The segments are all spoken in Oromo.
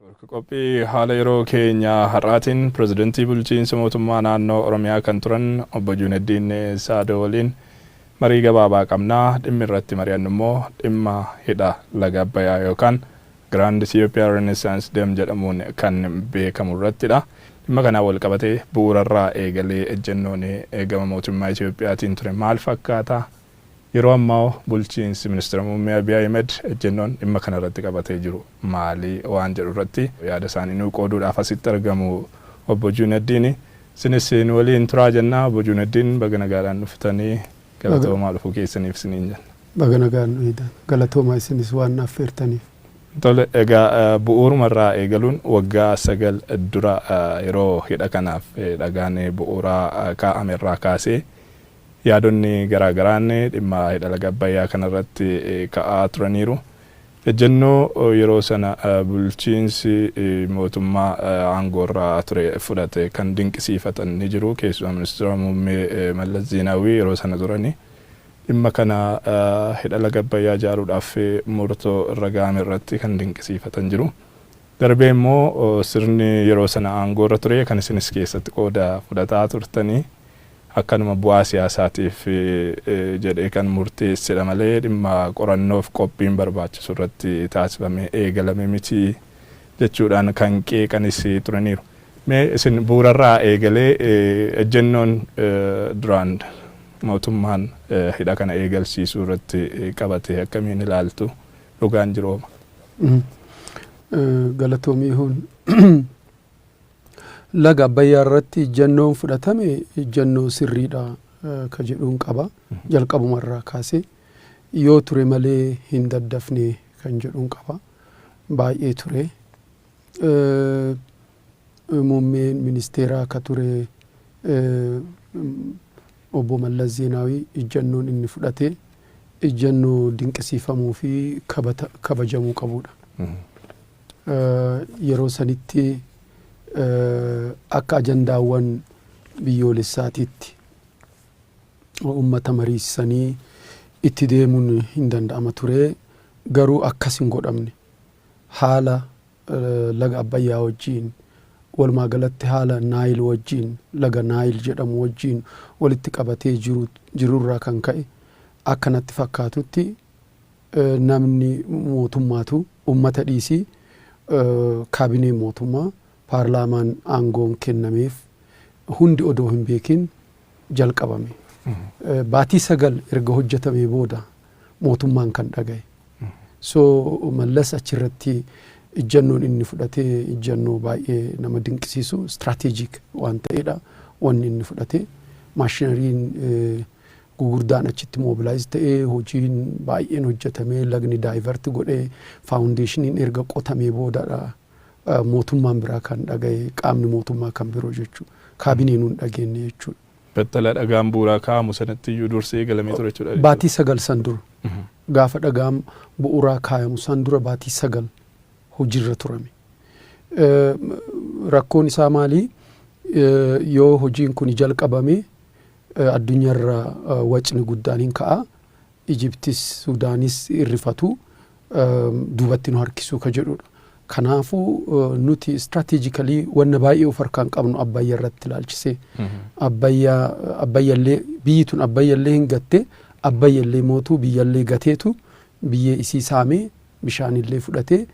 Qophii haala yeroo keenya har'aatiin pirezidantii bulchiinsa mootummaa naannoo Oromiyaa kan turan obbo Juunedii saadoo waliin marii gabaabaa qabnaa. Dhimmi irratti mari'annu immoo dhimma hidha laga Abbayyaa yookaan Grand Ethiopia Renaissance Dam jedhamuun kan beekamu irrattidha. Dhimma kanaan wal qabatee bu'uurarraa eegalee ejjennoon eegama mootummaa Itoophiyaatiin ture maal fakkaata? Yeroo ammaa bulchiinsi ministeera muummee Abiy Ahmed ejjennoon dhimma kana irratti qabatee jiru maali waan jedhu irratti yaada isaanii nuu qooduudhaaf asitti argamu obbo Juunedii. Sinis nu waliin turaa jennaa. Obbo Juunedii baga nagaadhaan dhuftanii galatoomaa dhufuu keessaniif isiniin jenna. Baga nagaan galatoomaa isinis waan affeertaniif. Tole, egaa bu'uurumarraa eegaluun waggaa 9 dura yeroo hidha kanaaf dhagaan bu'uuraa kaa'amerraa kaasee yaadonni garaagaraan dhimma hidha laga Abbayyaa kanarratti ka'aa turaniiru. Ejjennoo yeroo sana bulchiinsi mootummaa aangoorraa ture fudhate kan dinqisiifatan ni jiru. Keessumaa ministeera muummee Mallas Zeenaawii yeroo sana turani dhimma kana hidha laga Abbayyaa ijaaruudhaaf murtoo irra ga'ame irratti kan dinqisiifatan jiru. Darbee immoo sirni yeroo sana aangoorra ture kan isinis keessatti qooda fudhataa turtanii akkanuma bu'aa siyaasaatiif jedhee kan murteessedha malee dhimma qorannoof qophiin barbaachisu irratti taasifame eegalame miti jechuudhaan kan qeeqanis turaniiru. Mee isin bu'uurarraa eegalee ejjennoon duraan mootummaan hidha kana eegalsiisuu irratti qabate akkamiin ilaaltu? Dhugaan jirooma? Galatoomiihuun laga Abbayyaa irratti ejjennoon fudhatame ejjennoo sirriidha ka jedhuun qaba. Jalqabumarraa kaasee yoo ture malee hin daddafne kan jedhuun qaba. Baay'ee ture. Muummeen ministeeraa ka ture obbo Mallas Zeenaawii ejjennoon inni fudhate ejjennoo dinqisiifamuu fi kabajamuu qabudha. Yeroo sanitti akka ajandaawwan biyyoolessaatiitti uummata mariisanii itti deemuun hin danda'ama ture. Garuu akkas hin godhamne. Haala laga Abbayyaa wajjiin walumaa galatti haala Naayil wajjiin laga Naayil jedhamu wajjiin walitti qabatee jirurraa kan ka'e akkanatti fakkaatutti namni mootummaatu uummata dhiisii kaabinee mootummaa paarlaamaan aangoon kennameef hundi odoo hin beekin jalqabame. Baatii 9 erga hojjetamee booda mootummaan kan dhagaye. So Mallas achirratti ejjennoon inni fudhatee ejjennoo baay'ee nama dinqisiisu strategic waan ta'edha. Wanni inni fudhatee maashinariin gugurdaan achitti mobilaayiz ta'ee hojiin baay'een hojjetamee lagni daayivert godhee faawundeeshiniin erga qotamee boodadha. Mootummaan biraa kan dhagaye qaamni mootummaa kan biroo jechuudha. Kaabineen hin dhageenye jechuudha. Battala dhagaan bu'uuraa kaa'amu sanatti iyyuu dursee galamee ture jechuudha. Baatii 9 san dura. Gaafa dhagaan bu'uuraa kaayamu san dura baatii 9 hojiirra turame. Rakkoon isaa maali? Yoo hojiin kun jalqabame addunyaarra wacni guddaan hin ka'a. Ijiptis Sudaanis irrifatu duubatti nu harkisuu ka jedhudha. Kanaafuu nuti strategically wanna baay'ee of harkaan qabnu Abbayyaa irratti ilaalchisee Abbayyaallee biyyi tun Abbayyaallee hin gatte Abbayyaallee mootuu biyyaallee gateetu biyyee isii saamee bishaanillee fudhatee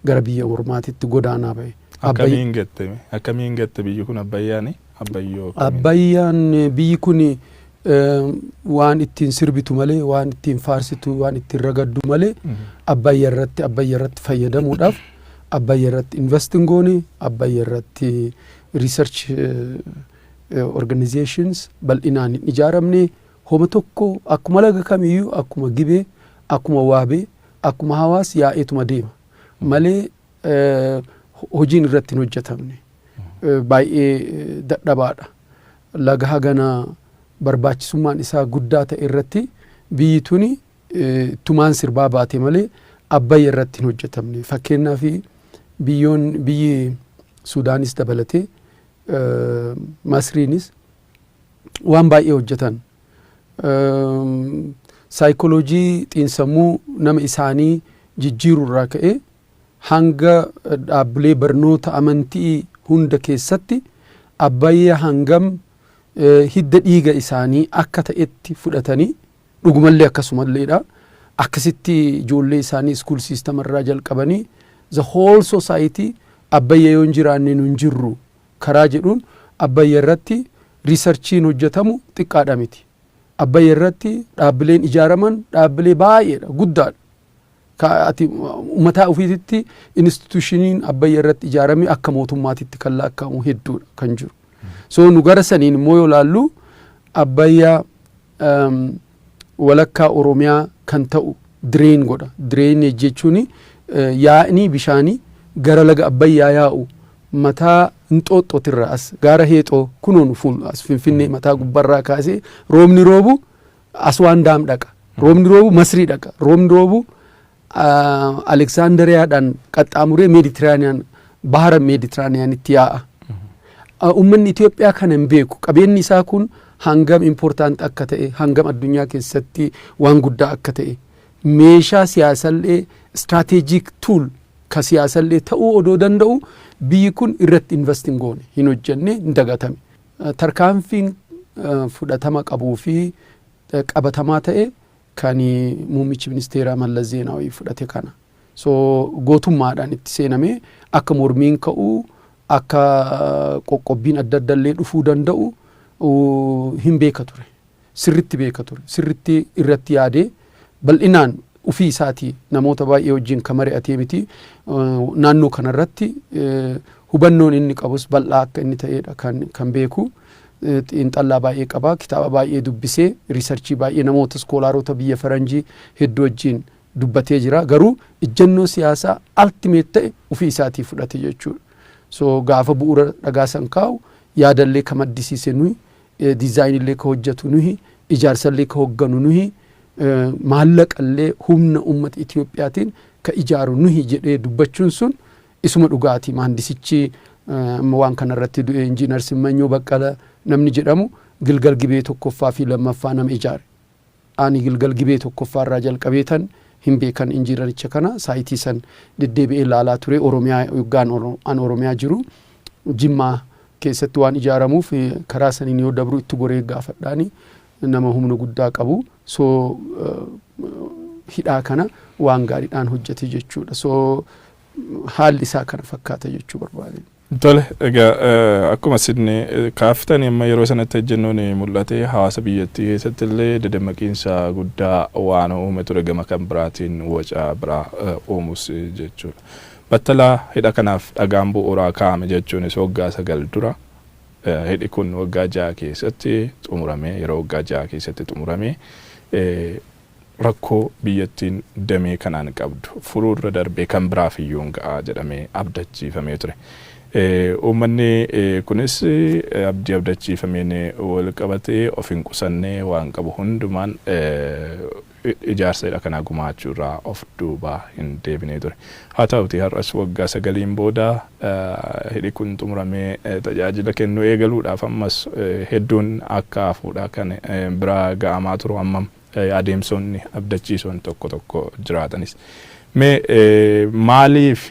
gara biyya ormaatitti godaanaa ba'e. Akkamiin gatte biyyi kun Abbayyaani? Abbayyaan biyyi kun waan ittiin sirbitu malee waan ittiin faarsitu waan ittiin ragaddu malee Abbayyaa irratti fayyadamuudhaaf Abbayyaa irratti investing goone Abbayyaa irratti research organizations bal'inaan hin ijaaramne homa tokko akkuma laga kamiyyuu akkuma Gibee akkuma Waabee akkuma Hawaas yaa'eetuma deema malee hojiin irratti hin hojjetamne. Baay'ee dadhabaadha. Laga haganaa barbaachisummaan isaa guddaa ta'e irratti biyyi tuni tumaan sirbaa baate malee Abbayyaa irratti hin hojjetamne. Fakkeenyaaf biyyi Sudaanis dabalatee Masriinis waan baay'ee hojjetan. Saayikooloojii xiinsammuu nama isaanii jijjiirurraa ka'ee hanga dhaabbilee barnoota amantii hunda keessatti Abbayyaa hangam hidda dhiiga isaanii akka ta'etti fudhatanii dhugumallee akkasumalleedha. Akkasitti ijoollee isaanii school system irraa jalqabanii the whole society Abbayyaa yoo hin jiraanne nu hin jirru karaa jedhuun Abbayyaa irratti researchiin hojjetamu xiqqaadha miti. Abbayyaa irratti dhaabbileen ijaaraman dhaabbilee baay'eedha, guddaadha. Ati uummataa ofiitti institutioniin Abbayyaa irratti ijaarame akka mootummaatitti kan laakkaa'amu hedduudha kan jiru. So nu gara saniin immoo yoo laallu Abbayyaa walakkaa Oromiyaa kan ta'u drain godha. Drain jechuun yaa'ni bishaanii gara laga Abbayyaa yaa'u mataa Hinxooxxootirraa as gaara Heexoo kunuun fuul as Finfinnee mataa gubbarraa kaasee roobni roobu Aswaan daam dhaqa. Roobni roobu Masrii dhaqa. Roobni roobu Aleksaandariyaadhaan qaxxaamuree Meeditiraaniyaan bahara Meeditiraaniyaanitti yaa'a. Uummanni Itoophiyaa kana hin beeku. Qabeenyi isaa kun hangam important akka ta'e, hangam addunyaa keessatti waan guddaa akka ta'e, meeshaa siyaasallee strategic tool ka siyaasallee ta'uu odoo danda'u biyyi kun irratti investing goone hin hojjenne hin dagatame. Tarkaanfiin fudhatama qabuu fi qabatamaa ta'e kan muummichi ministeeraa Mallas Zeenaawii fudhate kana. So gootummaadhaan itti seename akka mormiin ka'uu akka qoqqobbiin adda addallee dhufuu danda'u hin beeka ture. Sirritti beeka ture. Sirritti irratti yaadee bal'inaan ufii isaatii namoota baay'ee wajjin kan mari'atee miti naannoo kanarratti hubannoon inni qabus bal'aa akka inni ta'edha kan beeku. Xiinxallaa baay'ee qaba, kitaaba baay'ee dubbisee, riisarchii baay'ee namoota iskoolaarota biyya faranjii hedduu wajjin dubbatee jira. Garuu ijjannoo siyaasaa ultimate ta'e ufii isaatii fudhate jechuudha. So gaafa bu'uura dhagaa san kaa'u yaadallee ka maddisiise nuyi, diizaayinillee ka hojjetu nuyi, ijaarsallee ka hogganu nuyi, maallaqallee humna uummata Itiyoophiyaatiin ka ijaaru nuyi jedhee dubbachuun sun isuma dhugaati. Maandisichi waan kanarratti du'e injiinar Simanyoo Baqqala namni jedhamu Gilgal Gibee tokkoffaa fi lammaffaa nama ijaare. Ani Gilgal Gibee tokkoffaa irraa jalqabeetan hin beekan injiinaricha kana saayitii san deddeebi'ee ilaalaa ture. Oromiyaa yoggaan an Oromiyaa jiru Jimmaa keessatti waan ijaaramuuf karaa saniin yoo dabru itti goree gaafadhaani nama humna guddaa qabu. So hidhaa kana waan gaariidhaan hojjete jechuudha. So haalli isaa kana fakkaata jechuu barbaade. Tole, egaa akkuma isin kaaftanii amma yeroo sanatti ejjennoon mul'ate hawaasa biyyattii keessatti illee dadammaqiinsa guddaa waan uume ture gama kan biraatiin waca biraa uumus jechuudha. Battalaa hidha kanaaf dhagaan bu'uuraa kaa'ame jechuunis waggaa 9 dura. Hidhi kun waggaa 6 keessatti xumuramee, yeroo waggaa 6 keessatti xumuramee rakkoo biyyattiin damee kanaan qabdu furuurra darbee kan biraaf iyyuu ga'a jedhamee abdachiifamee ture. Uummanni kunis abdii abdachiifameen wal qabatee of hin qusannee waan qabu hundumaan ijaarsa hidha kanaa gumaachuurraa of duubaa hin deebinee ture. Haa ta'uti har'as waggaa 9 booda hidhi kun xumuramee tajaajila kennuu eegaluudhaaf ammas hedduun akka hafuudha kan biraa ga'amaa turu hammam adeemsonni abdachiisoon tokko tokko jiraatanis. Mee maaliif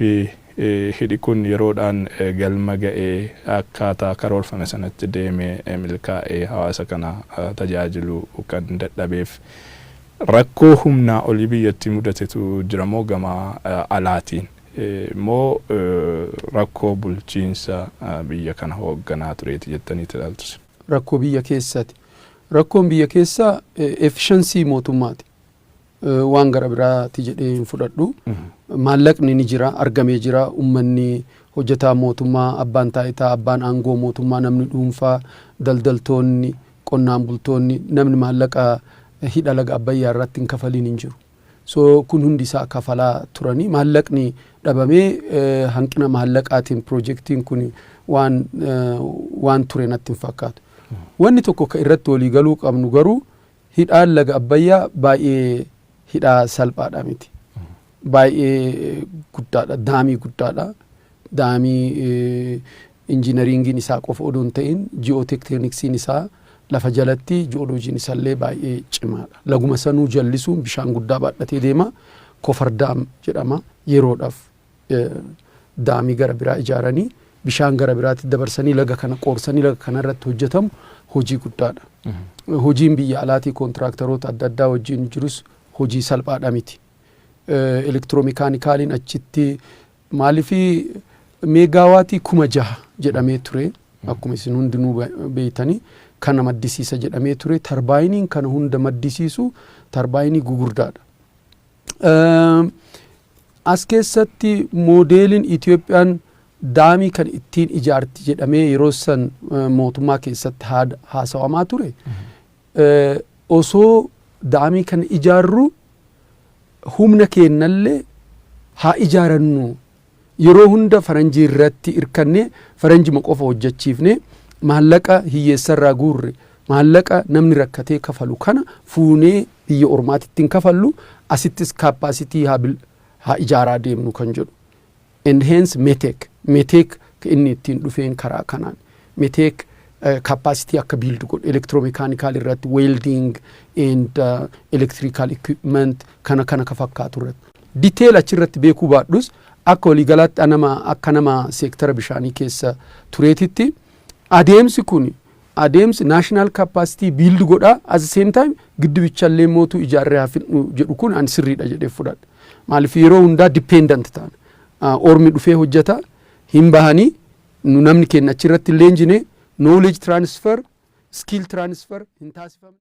hidhi kun yeroodhaan galma ga'ee akkaataa karoorfame sanatti deemee milkaa'ee hawaasa kana tajaajiluu kan dadhabeef rakkoo humnaa olii biyyattii mudatetu jira moo gama alaatiin moo rakkoo bulchiinsa biyya kana hoogganaa tureeti jettanii ilaaltu? Rakkoo biyya keessaati. Rakkoon biyya keessaa efficiency mootummaati. Waan gara biraati jedhee hin fudhadhu. Maallaqni ni jira, argamee jira. Uummanni hojjetaa mootummaa, abbaan taayitaa, abbaan aangoo mootummaa, namni dhuunfaa, daldaltoonni, qonnaan bultoonni, namni maallaqa hidha laga Abbayyaa irratti hin kafaliin hin jiru. So kun hundi isaa kafalaa turanii maallaqni dhabamee hanqina maallaqaatiin piroojeektiin kun waan ture natti hin fakkaatu. Wanni tokko ka irratti walii galuu qabnu garuu hidhaan laga Abbayyaa baay'ee hidhaa salphaadha miti. Baay'ee guddaadha, daamii guddaadha. Daamii injiinariingiin isaa qofa odoo hin ta'in ji'ootekniksiin isaa lafa jalatti ji'ooloojiin isaallee baay'ee cimaadha. Laguma sanuu jallisuun bishaan guddaa baadhatee deema. Kofardaam jedhama. Yeroodhaaf daamii gara biraa ijaaranii bishaan gara biraatti dabarsanii laga kana qoorsanii laga kana irratti hojjetamu hojii guddaadha. Hojiin biyya alaatii kontiraaktaroota adda addaa wajjin jirus hojii salphaadha miti. Elektiroomekaanikaaliin achitti maaliifii meegaawaatii 6,000 jedhamee ture akkuma isin hundinuu beeytanii kana maddisiisa jedhamee ture. Tarbaayiniin kana hunda maddisiisu tarbaayinii gugurdaadha. As keessatti moodeeliin Itoophiyaan daamii kan ittiin ijaarti jedhamee yeroo san mootummaa keessatti haasawamaa ture. Osoo daamii kana ijaarru humna keenyallee haa ijaarannu yeroo hunda faranjii irratti irkanne faranjii qofa hojjechiifne maallaqa hiyyeessarraa guurre maallaqa namni rakkatee kafalu kana fuunee biyya ormaatittiin kafallu asittis kaappaasitii haa ijaaraa deemnu kan jedhu. And hence metek inni ittiin dhufeen karaa kanaan metek capacity akka build godhu electromechanical irratti welding and electrical equipment kana ka fakkaatu irratti detail achirratti beekuu baadhus akka waliigalaatti akka nama seektara bishaanii keessa tureetitti adeemsi kun adeemsi national capacity build godha at the same time giddibichallee mootu ijaarree hafinu jedhu kun an sirriidha jedhee fudhadha. Maaliif yeroo hundaa dependent ta'an ormi dhufee hojjeta hin bahanii namni keenya achirratti illee injine knowledge transfer skill transfer hin taasifamu.